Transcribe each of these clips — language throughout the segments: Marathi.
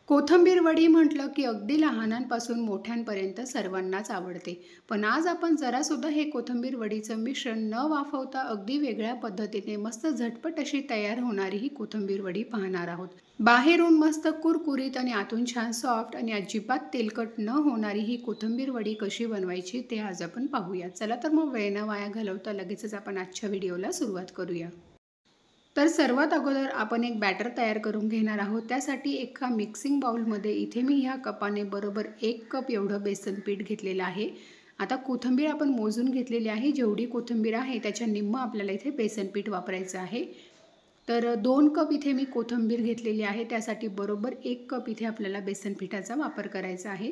कोथिंबीर वडी म्हटलं की अगदी लहानांपासून मोठ्यांपर्यंत सर्वांनाच आवडते. पण आज आपण जरासुद्धा हे कोथिंबीर वडीचं मिश्रण न वाफवता अगदी वेगळ्या पद्धतीने मस्त झटपट अशी तयार होणारी ही कोथिंबीर वडी पाहणार आहोत. बाहेरून मस्त कुरकुरीत आणि आतून छान सॉफ्ट आणि अजिबात तेलकट न होणारी ही कोथिंबीर वडी कशी बनवायची ते आज आपण पाहूया. चला तर मग वेळ न वाया घालवता लगेचच आपण आजच्या व्हिडिओला सुरुवात करूया. तर सर्वात अगोदर आपण एक बॅटर तयार करून घेणार आहोत. त्यासाठी एका मिक्सिंग बाउलमध्ये इथे मी ह्या कपाने बरोबर 1 कप एवढं बेसन पीठ घेतलेलं आहे. आता कोथिंबीर आपण मोजून घेतलेली आहे. जेवढी कोथिंबीर आहे त्याच्या निम्मं आपल्याला इथे बेसन पीठ वापरायचं आहे. तर 2 कप इथे मी कोथिंबीर घेतलेली आहे. त्यासाठी बरोबर 1 कप इथे आपल्याला बेसन पिठाचा वापर करायचा आहे.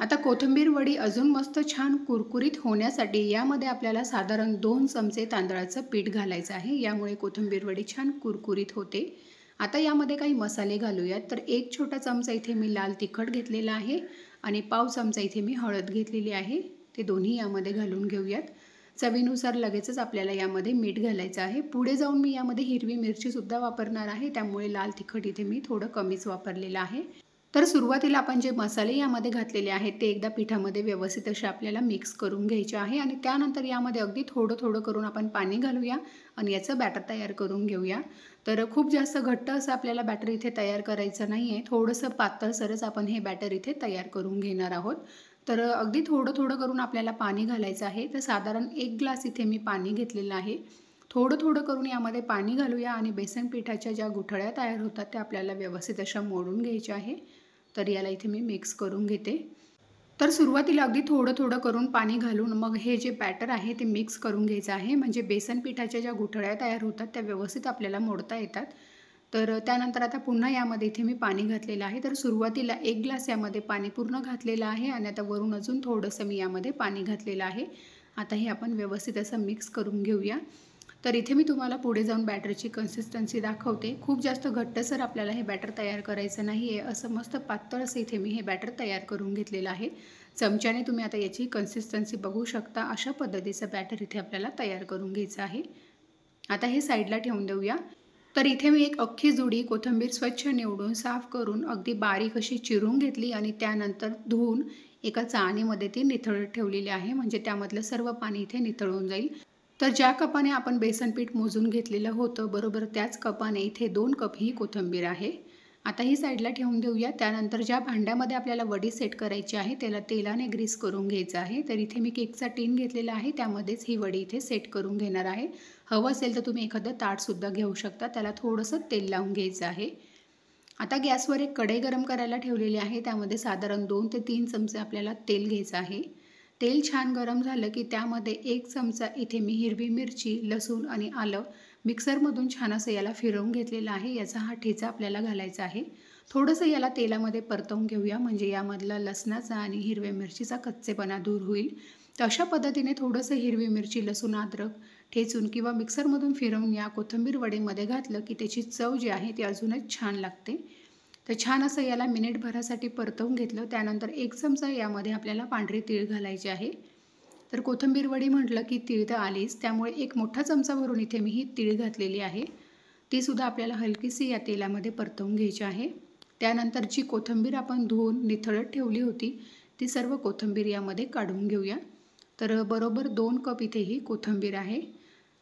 आता कोथिंबीर वडी अजून मस्त छान कुरकुरीत होण्यासाठी यामध्ये आपल्याला साधारण 2 चमचे तांदळाचं पीठ घालायचं आहे. यामुळे कोथिंबीर वडी छान कुरकुरीत होते. आता यामध्ये काही मसाले घालूयात. तर 1 छोटा चमचा इथे मी लाल तिखट घेतलेला आहे आणि पाव चमचा इथे मी हळद घेतलेली आहे. ते दोन्ही यामध्ये घालून घेऊयात. चवीनुसार लगेचच आपल्याला यामध्ये मीठ घालायचं आहे. पुढे जाऊन मी यामध्ये हिरवी मिरचीसुद्धा वापरणार आहे. त्यामुळे लाल तिखट इथे मी थोडं कमीच वापरलेलं आहे. तर सुरुवातीला आपण जे मसाले यामध्ये घातलेले आहेत ते एकदा पिठामध्ये व्यवस्थित असे आपल्याला मिक्स करून घ्यायचे आहे आणि त्यानंतर यामध्ये अगदी थोडं थोडं करून आपण पाणी घालूया आणि याचं बॅटर तयार करून घेऊया. तर खूप जास्त घट्ट असं आपल्याला बॅटर इथे तयार करायचं नाही आहे. थोडंसं पातळसरच आपण हे बॅटर इथे तयार करून घेणार आहोत. तर अगदी थोडं थोडं करून आपल्याला पाणी घालायचं आहे. तर साधारण 1 ग्लास इथे मी पाणी घेतलेलं आहे. थोडं थोडं करून यामध्ये पाणी घालूया आणि बेसन पिठाच्या ज्या गुठळ्या तयार होतात त्या आपल्याला व्यवस्थित अशा मोडून घ्यायच्या आहे. तर याला इथे मी मिक्स करून घेते. तर सुरुवातीला अगदी थोडं थोडं करून पाणी घालून मग हे जे बॅटर आहे ते मिक्स करून घ्यायचं आहे. म्हणजे बेसन पिठाच्या ज्या गुठळ्या तयार होतात त्या व्यवस्थित आपल्याला मोडता येतात. तर त्यानंतर आता पुन्हा यामध्ये इथे मी पाणी घातलेलं आहे. तर सुरुवातीला 1 ग्लास यामध्ये पाणी पूर्ण घातलेलं आहे आणि आता वरून अजून थोडंसं मी यामध्ये पाणी घातलेलं आहे. आता हे आपण व्यवस्थित असं मिक्स करून घेऊया. तर इथे मी तुम्हाला पुढे जाऊन बॅटरची कन्सिस्टन्सी दाखवते. खूप जास्त घट्टसर आपल्याला हे बॅटर तयार करायचं नाही आहे. असं मस्त पातळ असं इथे मी हे बॅटर तयार करून घेतलेलं आहे. चमच्याने तुम्ही आता याची कन्सिस्टन्सी बघू शकता. अशा पद्धतीचं बॅटर इथे आपल्याला तयार करून घ्यायचं आहे. आता हे साईडला ठेवून देऊया. तर इथे मी एक अख्खी जुडी कोथिंबीर स्वच्छ निवडून साफ करून अगदी बारीक अशी चिरून घेतली आणि त्यानंतर धुवून एका चाळणीमध्ये ती निथळत ठेवलेली आहे. म्हणजे त्यामधलं सर्व पाणी इथे निथळून जाईल. तर ज्या कपाने आपण बेसन पीठ मोजून घेतलेलं होतं बरोबर त्याच कपाने इथे 2 कप ही कोथिंबीर आहे. आता ही साईडला ठेवून देऊया. त्यानंतर ज्या भांड्यामध्ये आपल्याला वडी सेट करायची आहे त्याला तेलाने ग्रीस करून घ्यायचं आहे. तर इथे मी केकचा टीन घेतलेला आहे. त्यामध्येच ही वडी इथे सेट करून घेणार आहे. हवं असेल तर तुम्ही एखादं ताटसुद्धा घेऊ शकता. त्याला थोडंसं तेल लावून घ्यायचं आहे. आता गॅसवर एक कढई गरम करायला ठेवलेली आहे. त्यामध्ये साधारण 2 ते 3 चमचे आपल्याला तेल घ्यायचं आहे. तेल छान गरम झालं की त्यामध्ये 1 चमचा इथे मी हिरवी मिरची, लसूण आणि आलं मिक्सरमधून छान असं याला फिरवून घेतलेलं आहे. याचा हा ठेचा आपल्याला घालायचा आहे. थोडंसं याला तेलामध्ये परतवून घेऊया म्हणजे यामधला लसणाचा आणि हिरव्या मिरचीचा कच्चेपणा दूर होईल. तर अशा पद्धतीने थोडंसं हिरवी मिरची, लसूण, अद्रक ठेचून किंवा मिक्सरमधून फिरवून या कोथिंबीर वडीमध्ये घातलं की त्याची चव जी आहे ती अजूनच छान लागते. तर छान असं याला मिनिटभरासाठी परतवून घेतलं. त्यानंतर 1 चमचा यामध्ये आपल्याला पांढरे तीळ घालायचे आहे. तर कोथिंबीर वडी म्हटलं की तीळ तर आलीच. त्यामुळे 1 मोठा चमचा भरून इथे मी ही तीळ घातलेली आहे. तीसुद्धा आपल्याला हलकीशी या तेलामध्ये परतवून घ्यायची आहे. त्यानंतर जी कोथिंबीर आपण धुवून निथळत ठेवली होती ती सर्व कोथिंबीर यामध्ये काढून घेऊया. तर बरोबर 2 कप इथे ही कोथिंबीर आहे.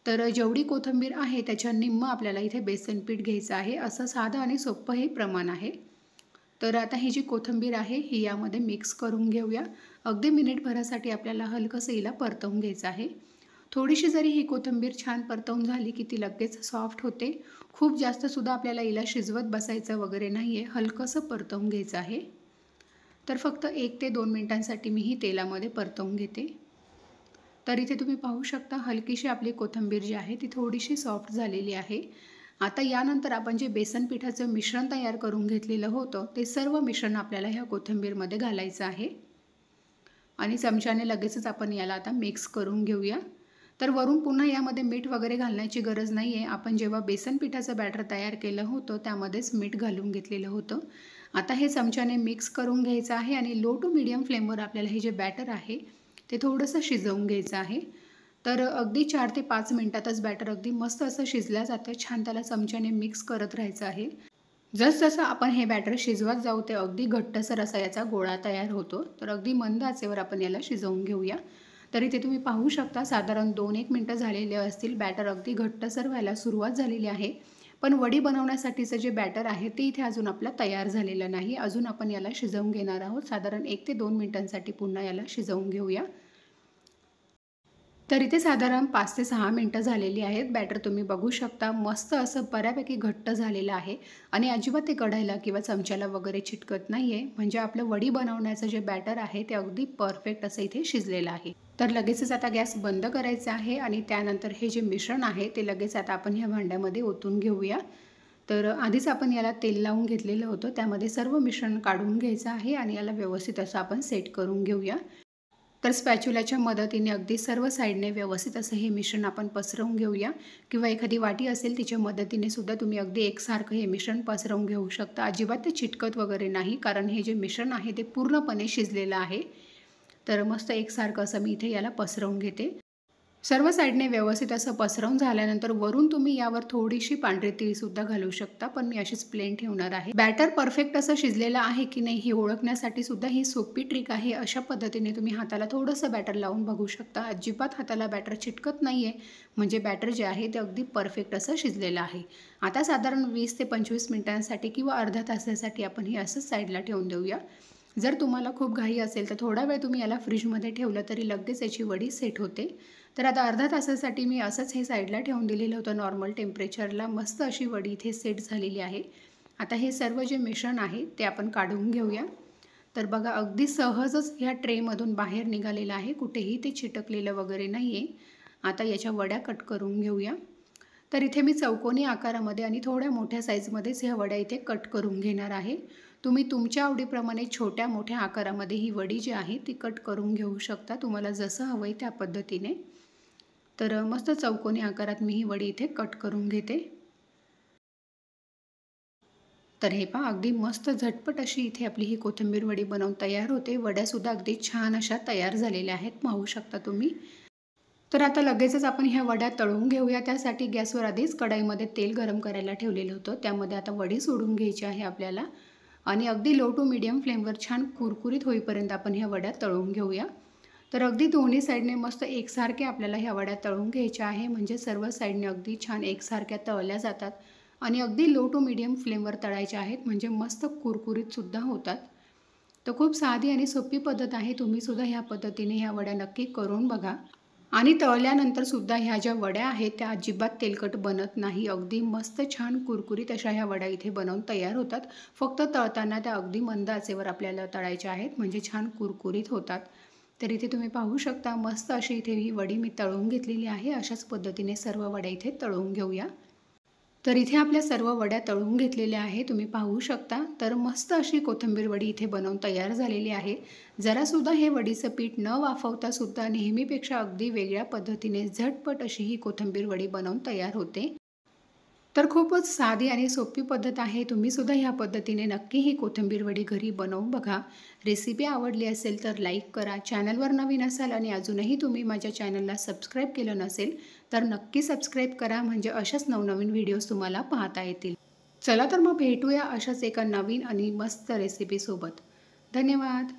तर जेवढी कोथिंबीर आहे त्याच्या निम्मं आपल्याला इथे बेसन पीठ घ्यायचं आहे. असं साधं आणि सोपं हे प्रमाण आहे. तर आता ही जी कोथिंबीर आहे ही यामध्ये मिक्स करून घेऊया. अगदी मिनिटभरासाठी आपल्याला हलकंसं हिला परतवून घ्यायचं आहे. थोडीशी जरी ही कोथिंबीर छान परतवून झाली की ती लगेच सॉफ्ट होते. खूप जास्तसुद्धा आपल्याला हिला शिजवत बसायचं वगैरे नाही आहे. हलकंसं परतवून घ्यायचं आहे. तर फक्त 1 ते 2 मिनिटांसाठी मी ही तेलामध्ये परतवून घेते. तर इथे तुम्ही पाहू शकता हलकीशी आपली कोथिंबीर जी आहे ती थोडीशी सॉफ्ट झालेली आहे. आता यानंतर आपण जे बेसन पिठाचं मिश्रण तयार करून घेतलेलं होतं ते सर्व मिश्रण आपल्याला ह्या कोथिंबीरमध्ये घालायचं आहे आणि चमच्याने लगेचच आपण याला आता मिक्स करून घेऊया. तर वरून पुन्हा यामध्ये मीठ वगैरे घालण्याची गरज नाही आहे. आपण जेव्हा बेसन पिठाचं बॅटर तयार केलं होतं त्यामध्येच मीठ घालून घेतलेलं होतं. आता हे चमच्याने मिक्स करून घ्यायचं आहे आणि लो टू मीडियम फ्लेमवर आपल्याला हे जे बॅटर आहे ते थोडंसं शिजवून घ्यायचं आहे. तर अगदी 4 ते 5 मिनिटातच बॅटर अगदी मस्त असं शिजलं जातं. छान त्याला चमच्याने मिक्स करत राहायचं आहे. जसजसं आपण हे बॅटर शिजवत जाऊ ते अगदी घट्टसर असा याचा गोळा तयार होतो. तर अगदी मंद आचेवर आपण याला शिजवून घेऊया. तर इथे तुम्ही पाहू शकता साधारण 2-1 मिनिटं झालेले असतील. बॅटर अगदी घट्टसर व्हायला सुरुवात झालेली आहे. पण वडी बनवण्यासाठीचं जे बॅटर आहे ते इथे अजून आपलं तयार झालेलं नाही. अजून आपण याला शिजवून घेणार आहोत. साधारण 1 ते 2 मिनिटांसाठी पुन्हा याला शिजवून घेऊया. तर इथे साधारण 5 ते 6 मिनिटं झालेली आहेत. बॅटर तुम्ही बघू शकता मस्त असं बऱ्यापैकी घट्ट झालेलं आहे आणि अजिबात ते कढईला किंवा चमच्याला वगैरे चिटकत नाही आहे. म्हणजे आपलं वडी बनवण्याचं जे बॅटर आहे ते अगदी परफेक्ट असं इथे शिजलेलं आहे. तर लगेचच आता गॅस बंद करायचा आहे आणि त्यानंतर हे जे मिश्रण आहे ते लगेच आता आपण ह्या भांड्यामध्ये ओतून घेऊया. तर आधीच आपण याला तेल लावून घेतलेलं होतं. त्यामध्ये सर्व मिश्रण काढून घ्यायचं आहे आणि याला व्यवस्थित असं आपण सेट करून घेऊया. तर स्पॅच्युलाच्या मदतीने अगदी सर्व साईडने व्यवस्थित असं हे मिश्रण आपण पसरवून घेऊया किंवा एखादी वाटी असेल तिच्या मदतीने सुद्धा तुम्ही अगदी एकसारखं हे मिश्रण पसरवून घेऊ शकता. अजिबात ते चिटकत वगैरे नाही, कारण हे जे मिश्रण आहे ते पूर्णपणे शिजलेलं आहे. तर मस्त एकसारखं असं मी इथे याला पसरवून घेते. सर्व साईडने व्यवस्थित असं पसरवून झाल्यानंतर वरून तुम्ही यावर थोडीशी पांढरी तीळसुद्धा घालू शकता, पण मी अशीच प्लेन ठेवणार आहे. बॅटर परफेक्ट असं शिजलेलं आहे की नाही हे ओळखण्यासाठी सुद्धा ही सोपी ट्रिक आहे. अशा पद्धतीने तुम्ही हाताला थोडंसं बॅटर लावून बघू शकता. अजिबात हाताला बॅटर चिटकत नाही आहे, म्हणजे बॅटर जे आहे ते अगदी परफेक्ट असं शिजलेलं आहे. आता साधारण 20 ते 25 मिनिटांसाठी किंवा अर्ध्या तासासाठी आपण हे असंच साईडला ठेवून देऊया. जर तुम्हाला खूप घाई असेल तर थोडा वेळ तुम्ही याला फ्रीजमध्ये ठेवलं तरी लगेच याची वडी सेट होते. तर आता अर्ध्या तासासाठी मी असंच हे साईडला ठेवून दिलेलं होतं नॉर्मल टेम्परेचरला. मस्त अशी वडी इथे सेट झालेली आहे. आता हे सर्व जे मिश्रण आहे ते आपण काढून घेऊया. तर बघा अगदी सहजच ह्या ट्रेमधून बाहेर निघालेलं आहे. कुठेही ते चिटकलेलं वगैरे नाही आहे. आता याच्या वड्या कट करून घेऊया. तर इथे मी चौकोनी आकारामध्ये आणि थोड्या मोठ्या साईजमध्येच ह्या वड्या इथे कट करून घेणार आहे. तुम्ही तुमच्या आवडीप्रमाणे छोट्या मोठ्या आकारामध्ये ही वडी जी आहे ती कट करून घेऊ शकता, तुम्हाला जसं हवं आहे त्या पद्धतीने. तर मस्त चौकोनी आकारात मी ही वडी इथे कट करून घेते. तर हे पहा अगदी मस्त झटपट अशी इथे आपली ही कोथिंबीर वडी बनवून तयार होते. वड्यासुद्धा अगदी छान अशा तयार झालेल्या आहेत, पाहू शकता तुम्ही. तर आता लगेचच आपण ह्या वड्या तळून घेऊया. त्यासाठी गॅसवर आधीच कढईमध्ये तेल गरम करायला ठेवलेलं होतं. त्यामध्ये आता वडी सोडून घ्यायची आहे आपल्याला आणि अगदी लो टू मीडियम फ्लेमवर छान कुरकुरीत होईपर्यंत आपण ह्या वड्या तळून घेऊया. तर अगदी दोन्ही साईडने मस्त एकसारख्या आपल्याला ह्या वड्या तळून घ्यायच्या आहे, म्हणजे सर्व साईडने अगदी छान एकसारख्या तळल्या जातात आणि अगदी लो टू मीडियम फ्लेमवर तळायच्या आहेत, म्हणजे मस्त कुरकुरीतसुद्धा होतात. तर खूप साधी आणि सोपी पद्धत आहे. तुम्हीसुद्धा ह्या पद्धतीने ह्या वड्या नक्की करून बघा. आणि तळल्यानंतर सुद्धा ह्या ज्या वड्या आहेत त्या अजिबात तेलकट बनत नाही. अगदी मस्त छान कुरकुरीत अशा ह्या वड्या इथे बनवून तयार होतात. फक्त तळताना त्या अगदी मंद आचेवर आपल्याला तळायच्या आहेत, म्हणजे छान कुरकुरीत होतात. तर इथे तुम्ही पाहू शकता मस्त अशी इथे ही वडी मी तळून घेतलेली आहे. अशाच पद्धतीने सर्व वड्या इथे तळून घेऊया. तर इथे आपल्या सर्व वड्या तळून घेतलेल्या आहे, तुम्ही पाहू शकता. तर मस्त अशी कोथिंबीर वडी इथे बनवून तयार झालेली आहे. जरासुद्धा हे वडीचं पीठ न वाफवता सुद्धा नेहमीपेक्षा अगदी वेगळ्या पद्धतीने झटपट अशी ही कोथिंबीर वडी बनवून तयार होते. तर खूपच साधी आणि सोपी पद्धत आहे. तुम्हीसुद्धा ह्या पद्धतीने नक्की ही कोथिंबीर वडी घरी बनवून बघा. रेसिपी आवडली असेल तर लाईक करा. चॅनलवर नवीन असाल आणि अजूनही तुम्ही माझ्या चॅनलला सबस्क्राईब केलं नसेल तर नक्की सबस्क्राईब करा, म्हणजे अशाच नवनवीन व्हिडिओज तुम्हाला पाहता येतील. चला तर मग भेटूया अशाच एका नवीन आणि मस्त रेसिपीसोबत. धन्यवाद.